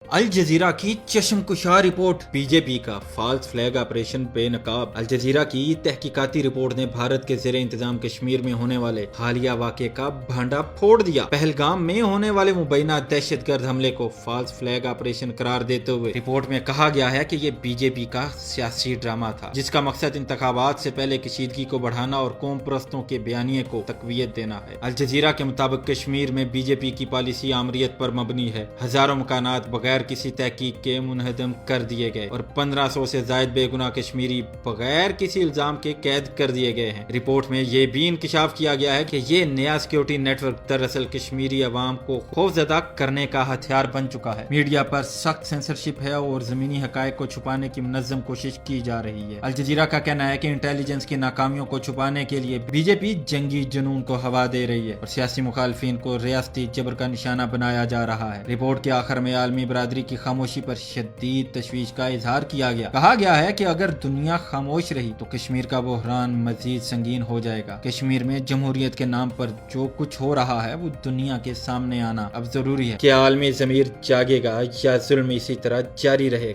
अल जजीरा की चश्मकुशार report, BJP का false flag operation बेनकाब। अल जजीरा की तहकीकाती रिपोर्ट ने भारत के ज़ेरे इंतजाम कश्मीर में होने वाले हालिया वाक़े का भांडा फोड़ दिया। पहलगाम में होने वाले मुबैना दहशतगर्द हमले को फॉल्स फ्लैग ऑपरेशन करार देते हुए रिपोर्ट में कहा गया है कि ये बीजेपी का सियासी ड्रामा था, जिसका मकसद इंतखाबात से पहले कशीदगी को बढ़ाना और कौम परस्तों के बयानिए को तकवीत देना है। अल जजीरा के मुताबिक कश्मीर में बीजेपी की पॉलिसी आमरीत पर मबनी है। हजारों मकानात बगैर किसी तहकीक के मुनहदम कर दिए गए और 1500 से ज्यादा बेगुनाह कश्मीरी बगैर किसी इल्जाम के कैद कर दिए गए हैं। रिपोर्ट में यह भी इंकशाफ किया गया है कि ये नया सिक्योरिटी नेटवर्क दरअसल कश्मीरी अवाम को खौफजदा करने का हथियार बन चुका है। मीडिया पर सख्त सेंसरशिप है और जमीनी हकायक को छुपाने की मुनज़्ज़म कोशिश की जा रही है। अल जजीरा का कहना है कि इंटेलिजेंस की नाकामियों को छुपाने के लिए बीजेपी जंगी जुनून को हवा दे रही है और सियासी मुखालफिन को रियासती जबर का निशाना बनाया जा रहा है। रिपोर्ट के आखिर में आलमी बरादरी की खामोशी पर शदीद तशवीश का इजहार किया गया। कहा गया है कि अगर दुनिया खामोश रही तो कश्मीर का बहरान मजीद संगीन हो जाएगा। कश्मीर में जमहूरियत के नाम पर जो कुछ हो रहा है वो दुनिया के सामने आना अब जरूरी है। क्या आलमी ज़मीर जागेगा या जुल्म इसी तरह जारी रहेगा?